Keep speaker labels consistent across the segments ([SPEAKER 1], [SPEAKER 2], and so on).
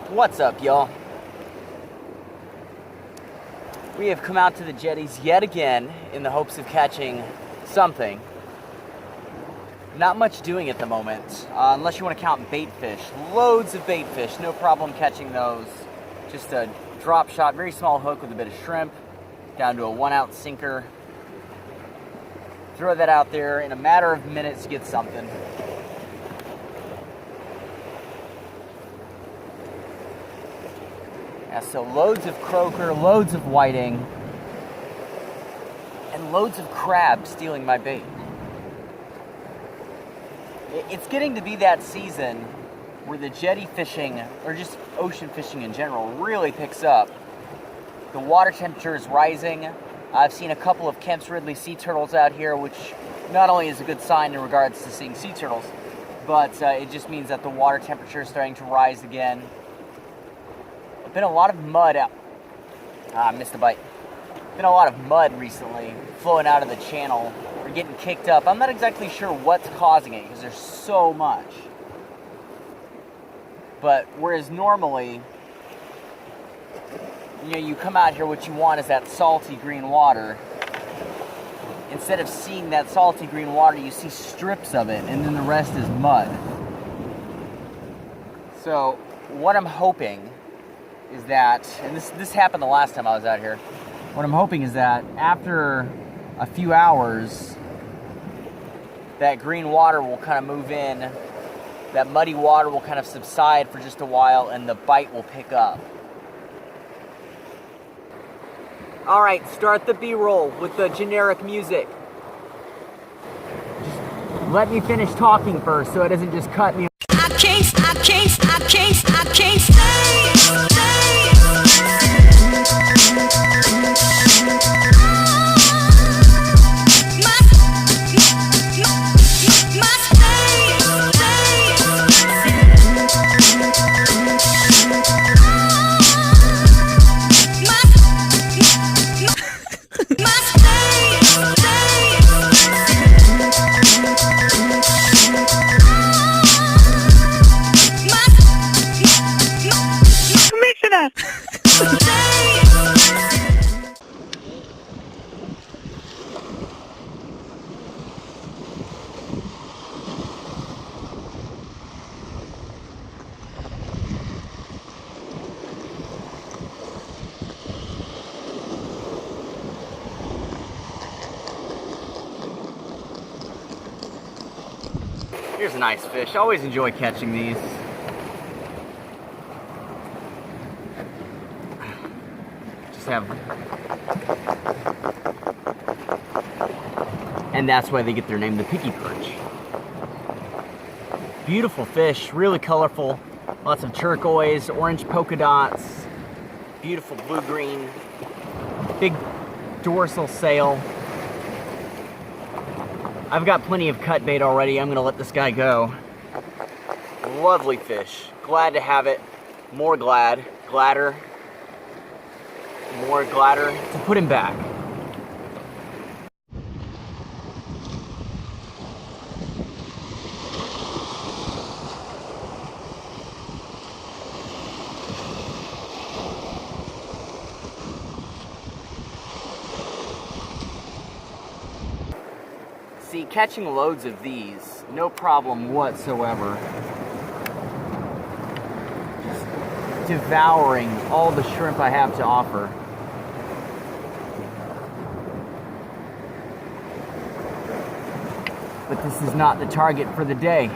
[SPEAKER 1] What's up, y'all? We have come out to the jetties yet again in the hopes of catching something. Not much doing at the moment, unless you want to count bait fish. Loads of bait fish, no problem catching those. Just a drop shot, very small hook with a bit of shrimp, down to a 1-ounce sinker. Throw that out there, in a matter of minutes you get something. Yeah, so loads of croaker, loads of whiting, and loads of crabs stealing my bait. It's getting to be that season where the jetty fishing, or just ocean fishing in general, really picks up. The water temperature is rising. I've seen a couple of Kemp's Ridley sea turtles out here, which not only is a good sign in regards to seeing sea turtles, but it just means that the water temperature is starting to rise again. There's been a lot of mud out. I missed a bite. Been a lot of mud recently flowing out of the channel or getting kicked up. I'm not exactly sure what's causing it because there's so much. But whereas normally, you come out here, what you want is that salty green water. Instead of seeing that salty green water, you see strips of it, and then the rest is mud. So what I'm hoping is that, and this happened the last time I was out here, what I'm hoping is that after a few hours, that green water will kind of move in, that muddy water will kind of subside for just a while, and the bite will pick up. Alright, start the B-roll with the generic music. Just let me finish talking first so it doesn't just cut me. I can't stay. Here's a nice fish. I always enjoy catching these. Just have... And that's why they get their name, the picky perch. Beautiful fish, really colorful. Lots of turquoise, orange polka dots. Beautiful blue-green. Big dorsal sail. I've got plenty of cut bait already. I'm gonna let this guy go. Lovely fish. Glad to have it. More glad. Gladder. More gladder to put him back. See, catching loads of these, no problem whatsoever. Just devouring all the shrimp I have to offer. But this is not the target for the day.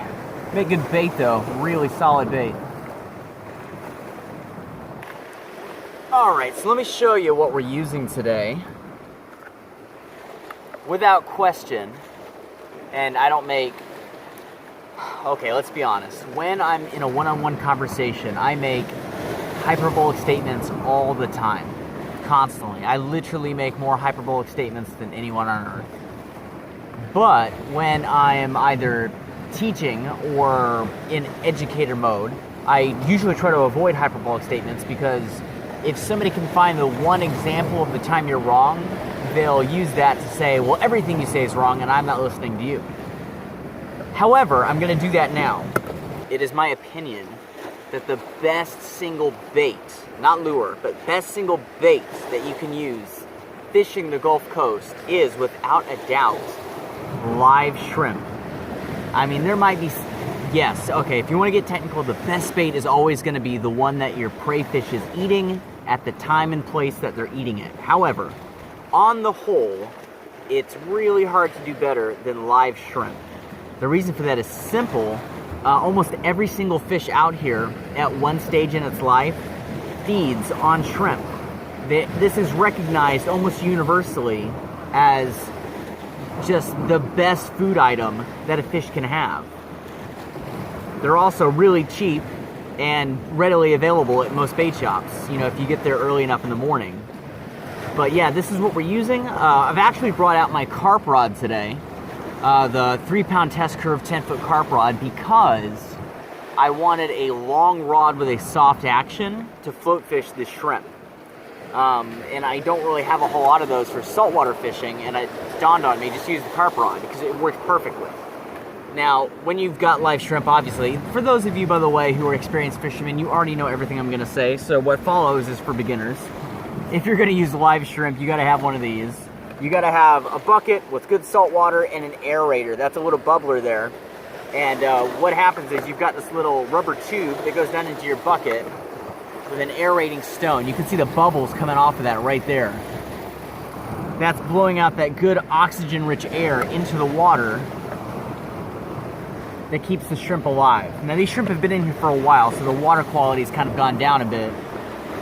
[SPEAKER 1] Make good bait though, really solid bait. Alright, so let me show you what we're using today. Without question, and I don't make... Okay, let's be honest. When I'm in a one-on-one conversation, I make hyperbolic statements all the time. Constantly. I literally make more hyperbolic statements than anyone on earth. But when I am either teaching or in educator mode, I usually try to avoid hyperbolic statements because if somebody can find the one example of the time you're wrong, they'll use that to say, well, everything you say is wrong and I'm not listening to you. However, I'm going to do that now. It is my opinion that the best single bait, not lure, but best single bait that you can use fishing the Gulf Coast is, without a doubt, live shrimp. I mean, there might be, yes, okay, if you want to get technical, the best bait is always going to be the one that your prey fish is eating at the time and place that they're eating it. However, on the whole, it's really hard to do better than live shrimp. The reason for that is simple. Almost every single fish out here at one stage in its life feeds on shrimp. This is recognized almost universally as just the best food item that a fish can have. They're also really cheap and readily available at most bait shops, you know, if you get there early enough in the morning. But yeah, this is what we're using. I've actually brought out my carp rod today, the 3-pound test curve 10-foot carp rod, because I wanted a long rod with a soft action to float fish the shrimp. And I don't really have a whole lot of those for saltwater fishing, and it dawned on me, just use the carp rod because it worked perfectly. Now, when you've got live shrimp, obviously, for those of you, by the way, who are experienced fishermen, you already know everything I'm going to say, so what follows is for beginners. If you're going to use live shrimp, you got to have one of these. You got to have a bucket with good salt water and an aerator. That's a little bubbler there. And what happens is you've got this little rubber tube that goes down into your bucket with an aerating stone. You can see the bubbles coming off of that right there. That's blowing out that good oxygen-rich air into the water that keeps the shrimp alive. Now, these shrimp have been in here for a while, so the water quality's kind of gone down a bit.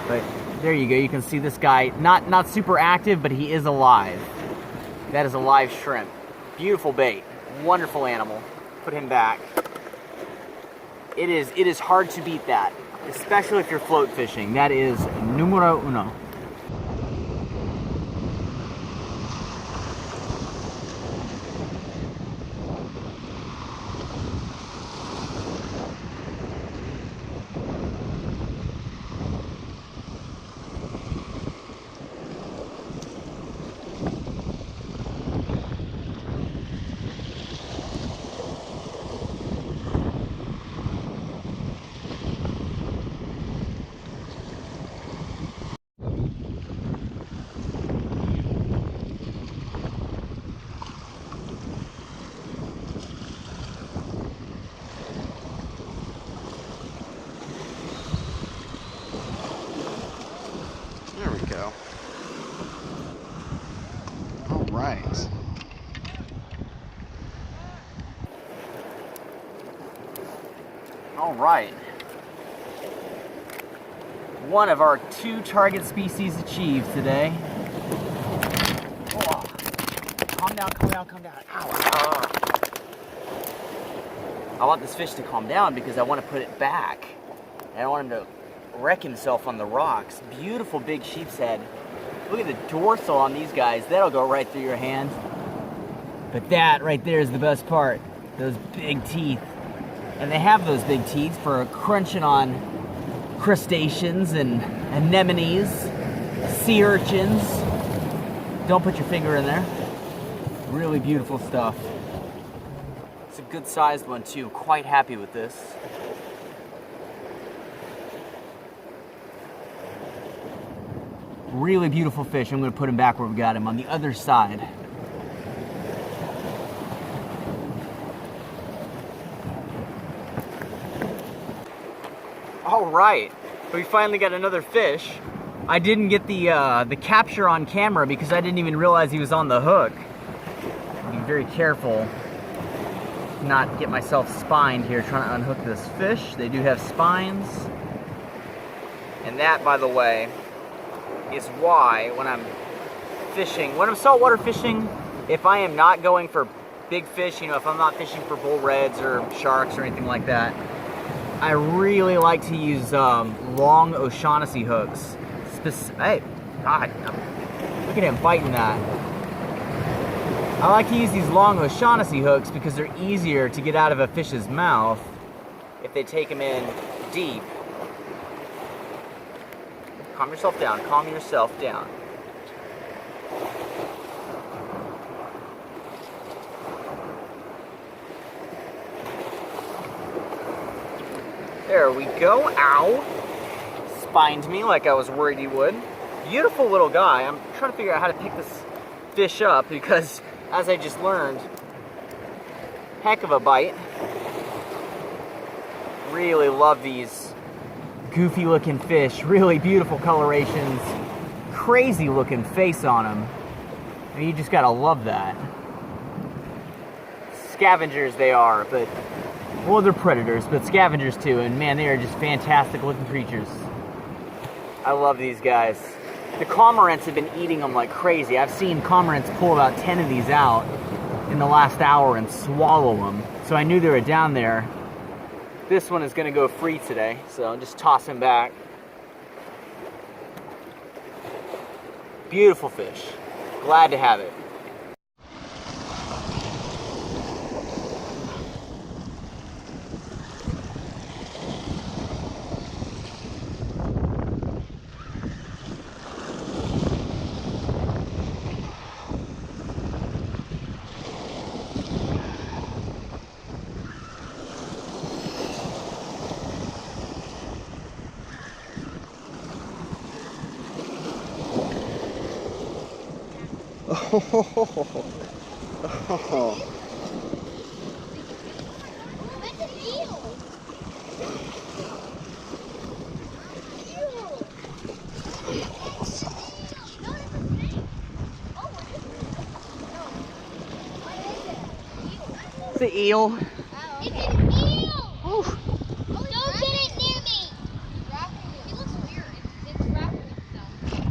[SPEAKER 1] But there you go. You can see this guy, not super active, but he is alive. That is a live shrimp. Beautiful bait. Wonderful animal. Put him back. It is hard to beat that, especially if you're float fishing. That is numero uno.
[SPEAKER 2] There we go. All right.
[SPEAKER 1] All right. One of our 2 target species achieved today. Oh, calm down, calm down, calm down. Ow. I want this fish to calm down because I want to put it back. And I want him to wreck himself on the rocks. Beautiful big sheepshead. Look at the dorsal on these guys. That'll go right through your hand. But that right there is the best part. Those big teeth. And they have those big teeth for crunching on crustaceans and anemones, sea urchins. Don't put your finger in there. Really beautiful stuff. It's a good sized one too. Quite happy with this. Really beautiful fish. I'm going to put him back where we got him on the other side. All right, we finally got another fish. I didn't get the capture on camera because I didn't even realize he was on the hook. Be very careful not get myself spined here trying to unhook this fish. They do have spines. And that, by the way, is why when I'm fishing, when I'm saltwater fishing, if I am not going for big fish, you know, if I'm not fishing for bull reds or sharks or anything like that, I really like to use long O'Shaughnessy hooks. Hey, God, look at him biting that. I like to use these long O'Shaughnessy hooks because they're easier to get out of a fish's mouth if they take them in deep. Calm yourself down, calm yourself down. There we go. Ow. Spined me like I was worried he would. Beautiful little guy. I'm trying to figure out how to pick this fish up because, as I just learned, heck of a bite. Really love these goofy looking fish. Really beautiful colorations. Crazy looking face on them. I mean, you just gotta love that. Scavengers they are, but, well, they're predators, but scavengers too, and man, they are just fantastic looking creatures. I love these guys. The cormorants have been eating them like crazy. I've seen cormorants pull about 10 of these out in the last hour and swallow them, so I knew they were down there. This one is gonna go free today, so I'll just toss him back. Beautiful fish. Glad to have it.
[SPEAKER 2] Oh.
[SPEAKER 1] It's an eel.
[SPEAKER 3] It's an eel! Oof. Don't get it near me! He looks weird. It's wrapping itself.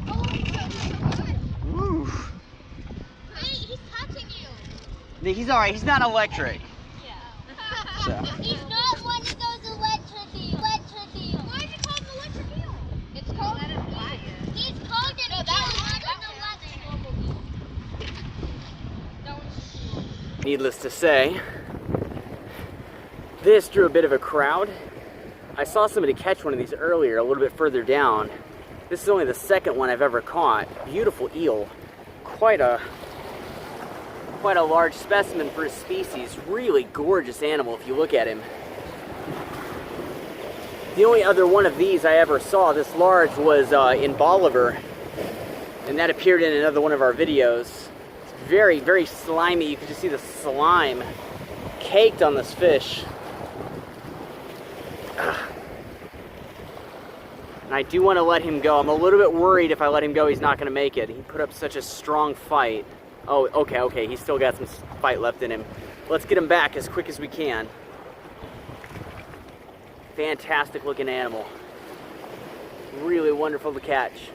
[SPEAKER 3] Oh, it's so good.
[SPEAKER 1] Oof.
[SPEAKER 3] Wait, he's touching you.
[SPEAKER 1] He's alright, he's not electric.
[SPEAKER 3] Yeah.
[SPEAKER 1] So.
[SPEAKER 3] He's not one of those electric eels. Why is it called an electric eel? It's called an eel. He's called an eel, not an electric eel. That one's
[SPEAKER 1] Needless to say, this drew a bit of a crowd. I saw somebody catch one of these earlier, a little bit further down. This is only the second one I've ever caught. Beautiful eel. Quite a large specimen for his species. Really gorgeous animal if you look at him. The only other one of these I ever saw this large was in Bolivar, and that appeared in another one of our videos. It's very, very slimy. You can just see the slime caked on this fish. And I do want to let him go. I'm a little bit worried if I let him go, he's not going to make it. He put up such a strong fight. Oh, okay, he's still got some fight left in him. Let's get him back as quick as we can. Fantastic looking animal. Really wonderful to catch.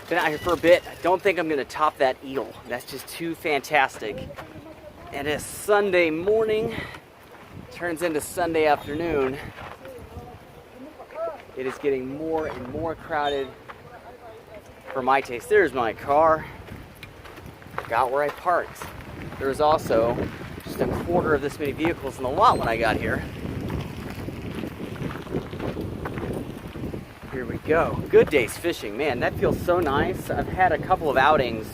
[SPEAKER 1] Been out here for a bit. I don't think I'm gonna top that eel. That's just too fantastic. It is Sunday morning, turns into Sunday afternoon. It is getting more and more crowded for my taste. There's my car. Got where I parked. There was also just a quarter of this many vehicles in the lot when I got here. Here we go. Good day's fishing. Man, that feels so nice. I've had a couple of outings.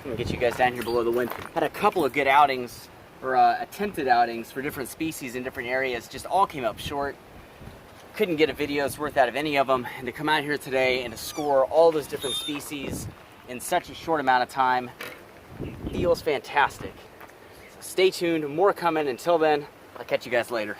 [SPEAKER 1] Let me get you guys down here below the wind. Had a couple of good outings, or attempted outings for different species in different areas. Just all came up short. Couldn't get a video's worth out of any of them. And to come out here today and to score all those different species in such a short amount of time feels fantastic. So stay tuned. More coming. Until then, I'll catch you guys later.